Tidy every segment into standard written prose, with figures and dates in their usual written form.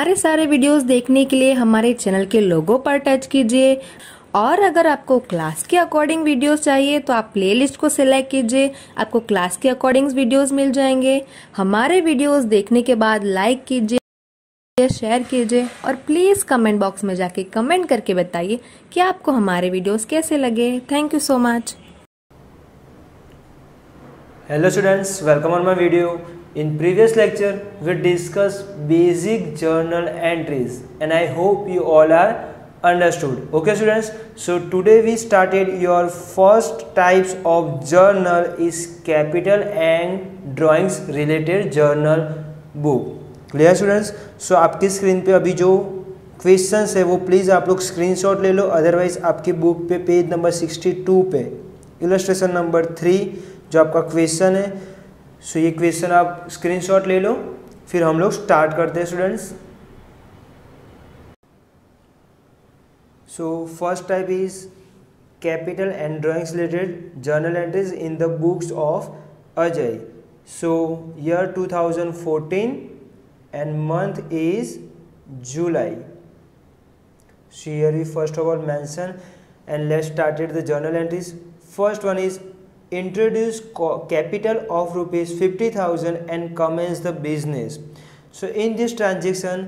हमारे सारे वीडियोस देखने के लिए हमारे चैनल के लोगो पर टच कीजिए। और अगर आपको क्लास के अकॉर्डिंग वीडियोस चाहिए तो आप प्लेलिस्ट को सिलेक्ट कीजिए, आपको क्लास के अकॉर्डिंग वीडियोस मिल जाएंगे। हमारे वीडियोस देखने के बाद लाइक कीजिए, शेयर कीजिए और प्लीज कमेंट बॉक्स में जाके कमेंट करके बताइए कि आपको हमारे वीडियोस कैसे लगे। Thank you so much. Hello students, welcome on my video. In previous lecture, we discussed basic journal entries and I hope you all are understood. Okay students, so today we started your first types of journal is capital and drawings related journal book. Clear students? So आपकी screen पे अभी जो questions है वो please आप लोग screenshot ले लो, otherwise आपकी बुक पे पेज नंबर 62 पे इलस्ट्रेशन नंबर 3 जो आपका क्वेश्चन है, सो ये क्वेश्चन आप स्क्रीनशॉट ले लो, फिर हम लोग स्टार्ट करते हैं students. So first type is capital and drawings related journal entries in the books of Ajay. So year 2014 and month is July. So here we first of all mention and let's started the journal entries. First one is introduce capital of rupees 50,000 and commence the business. So in this transaction,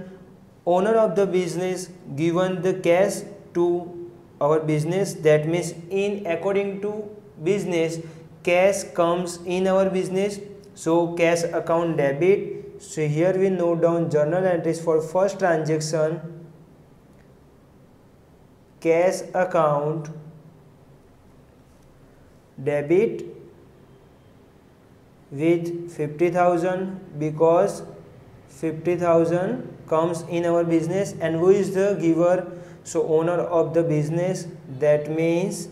owner of the business given the cash to our business. That means in according to business, cash comes in our business. So cash account debit. So here we note down journal entries for first transaction. Cash account debit with 50,000 because 50,000 comes in our business and who is the giver? So owner of the business, that means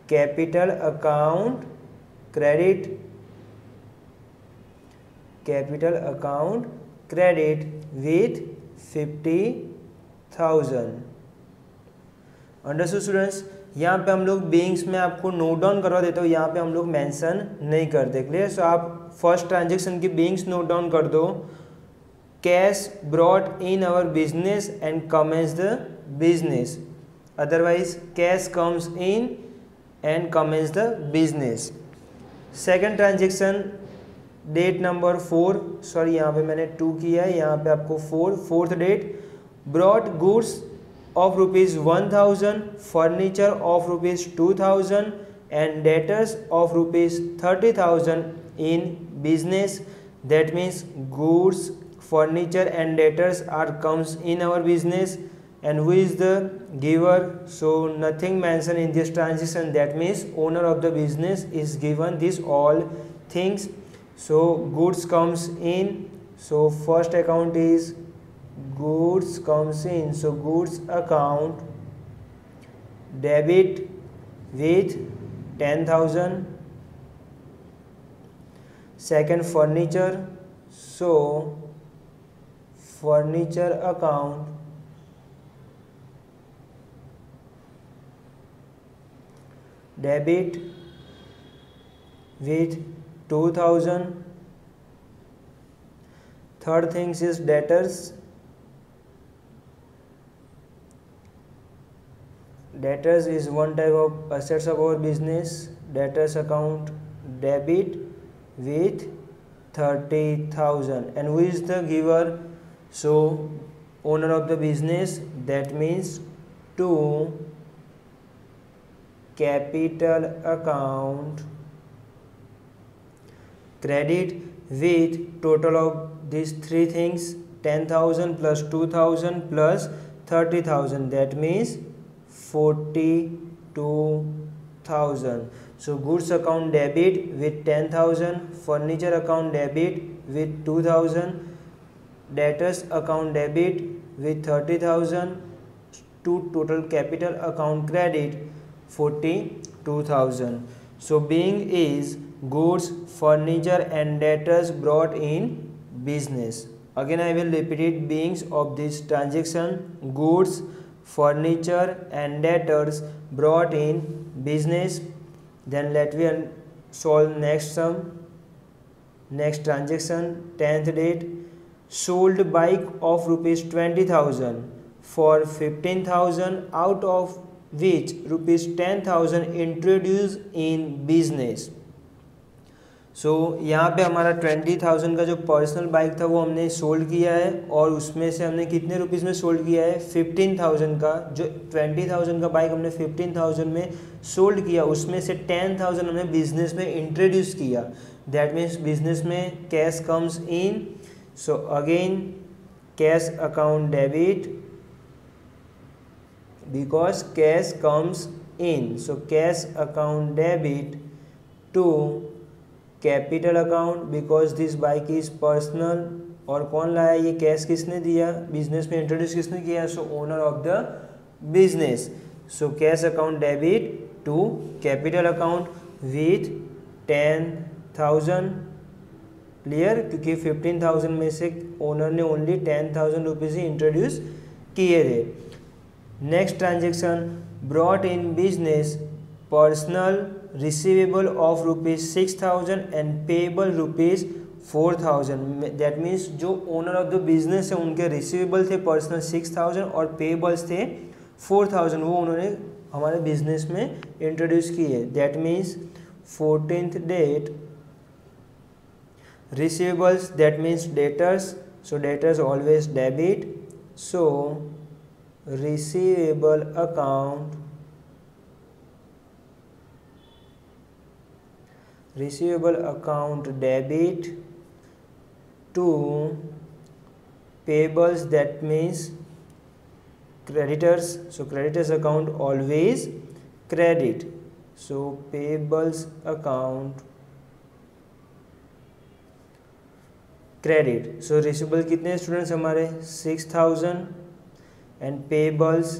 capital account credit, capital account credit with 50,000. Understood students, यहाँ पे हम लोग beings में आपको note down करवा देता हूँ, यहाँ पे हम लोग मेंशन नहीं करते। क्लियर? सो आप फर्स्ट ट्रांजेक्शन की बीइंग्स नोट डाउन कर दो। Cash brought in our business and commence the business, otherwise cash comes in and commence the business. Second transaction date number 4, sorry यहाँ पे मैंने 2 किया है, यहाँ पे आपको 4, fourth date brought goods of rupees 1,000, furniture of rupees 2,000 and debtors of rupees 30,000 in business. That means goods, furniture and debtors are comes in our business and who is the giver? So nothing mentioned in this transaction, that means owner of the business is given this all things. So goods comes in, so first account is goods comes in, so goods account debit with 10,000. second furniture, so furniture account debit with 2,000. third things is debtors, debtors is one type of assets of our business. Debtors account debit with 30,000 and who is the giver? So owner of the business, that means to capital account credit with total of these three things, 10,000 plus 2,000 plus 30,000, that means 42,000. So goods account debit with 10,000, furniture account debit with 2,000, debtors account debit with 30,000, to total capital account credit 42,000. So being is goods, furniture and debtors brought in business. Again I will repeat it. Beings of this transaction: goods, furniture and debtors brought in business. Then let me solve next sum. Next transaction, 10th date, sold bike of rupees 20,000 for 15,000, out of which rupees 10,000 introduced in business. सो यहाँ पे हमारा 20,000 का जो personal bike था वो हमने sold किया है, और उसमें से हमने कितने रुपीज़ में सोल्ड किया है, 15,000 का। जो 20,000 का बाइक हमने 15,000 में सोल्ड किया, उसमें से 10,000 हमने बिजनेस में इंट्रोड्यूस किया। दैट मीन्स बिजनेस में cash comes in. So again cash account debit, because cash comes in, so cash account debit to capital account, because this bike is personal. और कौन लाया ये कैश, किसने दिया, बिजनेस में इंट्रोड्यूस किसने किया, so owner of the business. So cash account debit to capital account with 10,000। Clear, क्योंकि 15,000 में से ओनर ने ओनली 10,000 रुपीज़ ही इंट्रोड्यूस किए थे। Next transaction, brought in business personal receivable of rupees 6,000 and payable rupees 4,000। That means जो owner of the business है उनके receivable थे पर्सनल 6,000 और पेबल्स थे 4,000, वो उन्होंने हमारे बिजनेस में इंट्रोड्यूस किए। That means 14th date receivables, that means debtors, so debtors always debit, so receivable account, receivable account debit to payables, that means creditors, so creditors account always credit, so payables account credit। so receivable कितने students हमारे 6,000 and pebbles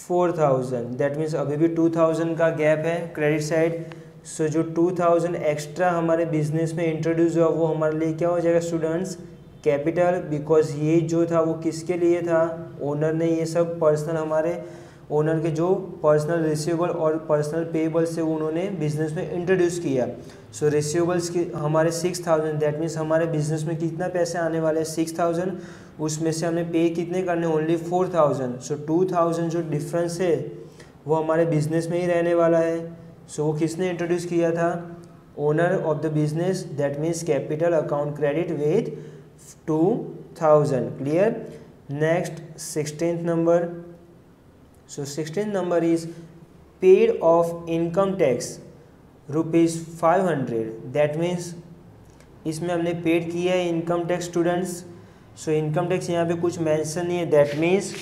4,000, that means अभी भी 2,000 का gap है credit side. सो जो 2,000 extra हमारे business में introduce हुआ वो हमारे लिए क्या हो जाएगा स्टूडेंट्स, कैपिटल, बिकॉज ये जो था वो किसके लिए था, ओनर ने ये सब पर्सनल, हमारे ओनर के जो पर्सनल रिसीवेबल और पर्सनल पेएबल्स थे उन्होंने बिजनेस में इंट्रोड्यूस किया। सो रिसीवेबल्स की हमारे 6,000, दैट मीन्स हमारे बिजनेस में कितना पैसे आने वाले हैं 6,000, उसमें से हमें पे कितने करने, ओनली 4,000। सो 2,000 जो डिफरेंस है वो हमारे बिजनेस में ही रहने वाला है। सो वो किसने इंट्रोड्यूस किया था, owner of the business, that means capital account credit with 2,000। Clear. Next 16th number, so 16th number is paid of income tax rupees 500, that means इसमें हमने पेड किया है इनकम टैक्स स्टूडेंट्स। सो इनकम टैक्स यहाँ पे कुछ mention नहीं है, that means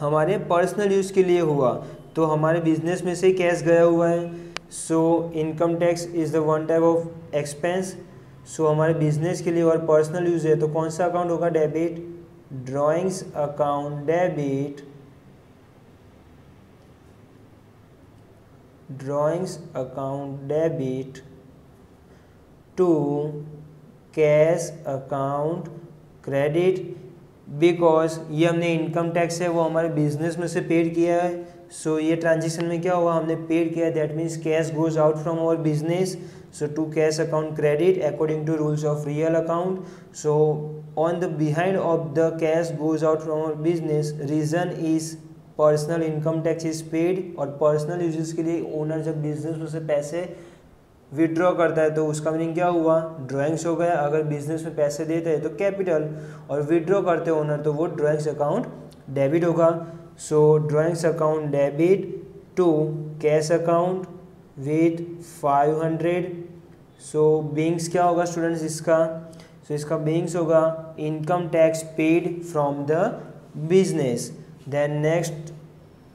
हमारे पर्सनल यूज़ के लिए हुआ, तो हमारे बिजनेस में से कैश गया हुआ है। So income tax is the one type of expense, so हमारे बिजनेस के लिए और पर्सनल यूज़ है, तो कौन सा अकाउंट होगा, debit, drawings account debit, drawings account debit to cash account credit, because ये हमने इनकम टैक्स है वो हमारे बिजनेस में से पेड किया है। सो ये ट्रांजेक्शन में क्या हुआ, हमने पेड किया, that means cash goes out from our business, so to cash account credit according to rules of real account. So on the behind of the cash goes out from our business, reason is personal income tax is paid, और personal uses के लिए owner जब business में से पैसे withdraw करता है तो उसका मीनिंग क्या हुआ, ड्राइंग्स हो गया। अगर बिजनेस में पैसे देते हैं तो कैपिटल, और विड्रॉ करते ओनर तो वो ड्राइंग्स अकाउंट डेबिट होगा। So drawings account debit to cash account with 500। So beings क्या होगा स्टूडेंट्स इसका, सो इसका बिंग्स होगा income tax paid from the business. Then next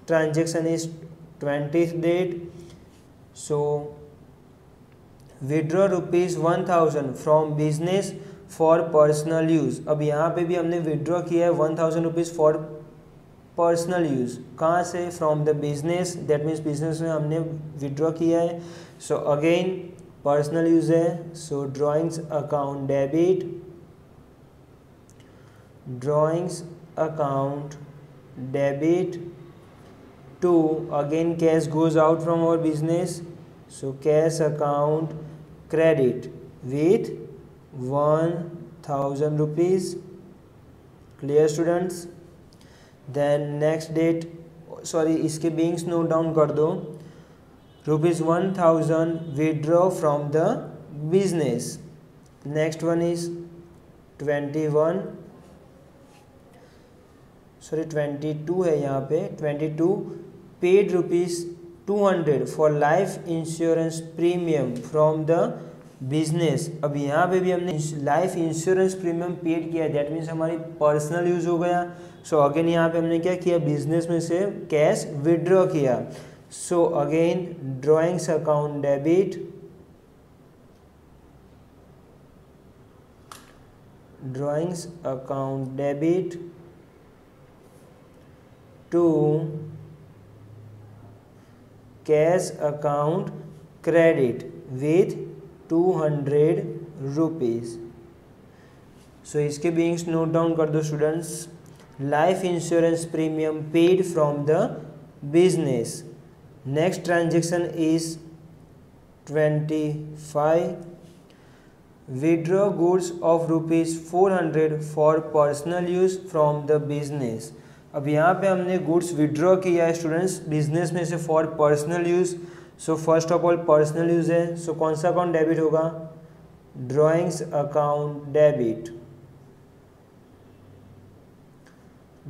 transaction is 20th date, so withdraw rupees 1,000 from business for personal use. अब यहाँ पे भी हमने विड्रॉ किया है 1,000 रुपीज़ फॉर पर्सनल यूज़, कहाँ से, from the business, that means business में हमने विड्रॉ किया है। सो अगेन पर्सनल यूज़ है, so drawings account debit, drawings account debit to, again cash goes out from our business, so cash account credit with 1000 rupees. Clear students. Then next date, sorry इसके beings note down कर दो। ₹1000 withdraw from the business. Next one is 22 है यहाँ पे, 22 paid ₹200 for life insurance premium from the business. अब यहाँ पे भी हमने लाइफ इंश्योरेंस प्रीमियम पेड किया, दैट मीन्स हमारी पर्सनल यूज़ हो गया। सो अगेन यहाँ पे हमने क्या किया, बिजनेस में से कैश विड्रॉ किया। So again drawings account debit, drawings account debit to cash account credit with 200 rupees. So इसके बीइंग्स नोट डाउन कर दो students. Life insurance premium paid from the business. Next transaction is 25 withdraw goods of ₹400 for personal use from the business. अब यहाँ पे हमने goods withdraw किया है students business में से for personal use. So first of all personal use है, so कौन सा अकाउंट डेबिट होगा, drawings account debit,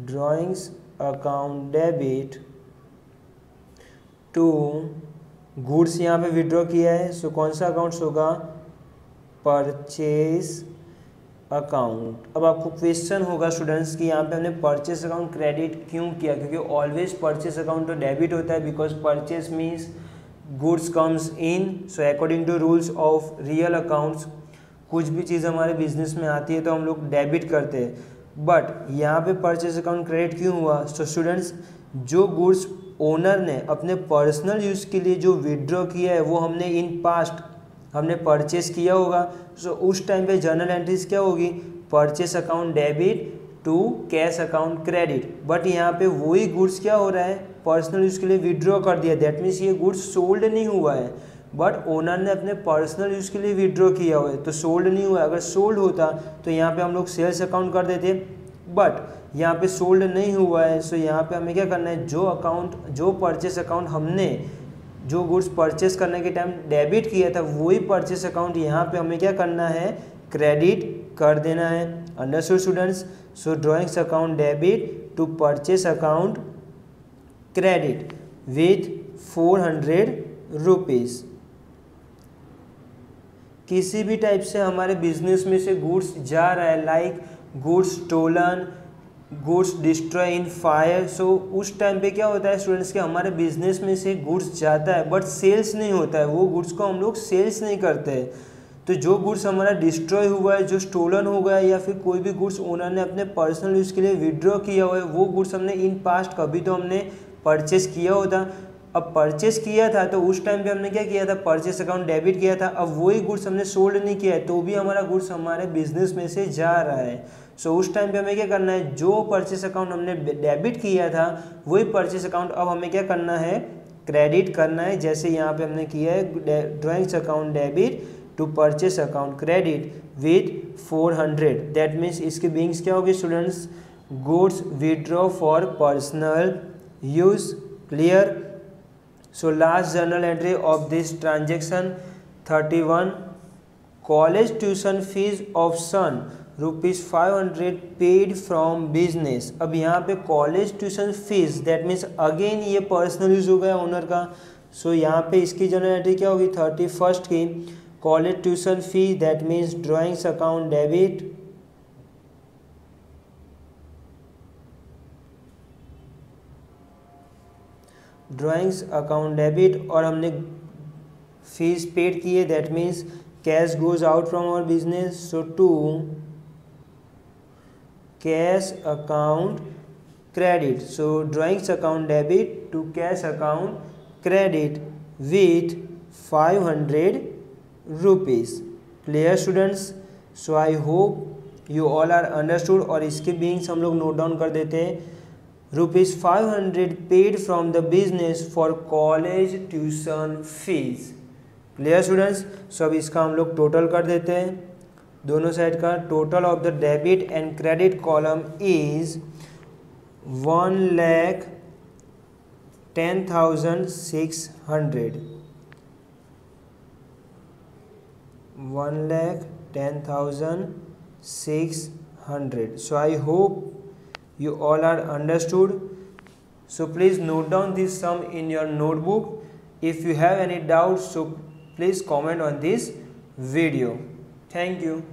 drawings account debit to goods यहाँ पे विड्रॉ किया है, सो कौन सा अकाउंट्स होगा, परचेज अकाउंट। अब आपको क्वेश्चन होगा स्टूडेंट्स कि यहाँ पे हमने परचेस अकाउंट क्रेडिट क्यों किया, क्योंकि ऑलवेज परचेस अकाउंट तो डेबिट होता है, because purchase means goods comes in. So according to rules of real accounts कुछ भी चीज़ हमारे बिजनेस में आती है तो हम लोग डेबिट करते हैं, बट यहाँ पे परचेस अकाउंट क्रेडिट क्यों हुआ। सो स्टूडेंट्स जो गुड्स ओनर ने अपने पर्सनल यूज़ के लिए जो विड्रॉ किया है वो हमने इन पास्ट हमने परचेस किया होगा। सो उस टाइम पे जर्नल एंट्रीज क्या होगी, purchase account debit to cash account credit. But यहाँ पे वही गुड्स क्या हो रहा है, पर्सनल यूज़ के लिए विड्रॉ कर दिया, दैट मीन्स ये गुड्स सोल्ड नहीं हुआ है, बट ओनर ने अपने पर्सनल यूज़ के लिए विड्रॉ किया हुआ है तो सोल्ड नहीं हुआ है। अगर सोल्ड होता तो यहाँ पे हम लोग सेल्स अकाउंट कर देते, बट यहाँ पे सोल्ड नहीं हुआ है। सो यहाँ पे हमें क्या करना है, जो परचेस अकाउंट हमने जो गुड्स परचेस करने के टाइम डेबिट किया था वही परचेस अकाउंट यहाँ पे हमें क्या करना है, क्रेडिट कर देना है। Understood students. So drawings account debit to purchase account credit with 400 rupees. किसी भी टाइप से हमारे बिजनेस में से गुड्स जा रहा है, like goods stolen, goods destroy in fire, so उस टाइम पे क्या होता है स्टूडेंट्स के हमारे बिजनेस में से गुड्स जाता है बट सेल्स नहीं होता है, वो गुड्स को हम लोग सेल्स नहीं करते हैं। तो जो गुड्स हमारा डिस्ट्रॉय हुआ है, जो स्टोलन हो गया है, या फिर कोई भी गुड्स ओनर ने अपने पर्सनल यूज़ के लिए विड्रॉ किया हुआ है, वो गुड्स हमने इन पास्ट कभी तो हमने परचेस किया होता। अब परचेस किया था तो उस टाइम पे हमने क्या किया था, परचेस अकाउंट डेबिट किया था। अब वही गुड्स हमने सोल्ड नहीं किया है तो भी हमारा गुड्स हमारे बिजनेस में से जा रहा है। सो उस टाइम पे हमें क्या करना है, जो परचेस अकाउंट हमने डेबिट किया था वही परचेस अकाउंट अब हमें क्या करना है, क्रेडिट करना है। जैसे यहाँ पे हमने किया है drawings account debit to purchase account credit with 400, that means इसके बीइंग्स क्या होगी students, goods withdraw for personal use. Clear. So last journal entry of this transaction 31 college tuition fees of son ₹500 paid from business. अब यहाँ पे college tuition fees that means again ये personal use हो गया ओनर का। सो यहाँ पे इसकी जर्नल एंट्री क्या होगी, 31 की college tuition fee that means drawings account debit और हमने फीस पेड की है, that means cash goes out from our business. So to cash account credit, so drawings account debit to cash account credit with 500 rupees. Clear students. So I hope you all are understood. और इसके beings हम लोग note down कर देते हैं, ₹500 paid from the business for college tuition fees. Clear students. So अब इसका हम लोग टोटल कर देते हैं, दोनों साइड का total of the debit and credit column is 1,10,600. 1,10,600. So I hope you all are understood. So please note down this sum in your notebook. If you have any doubts, so please comment on this video. Thank you.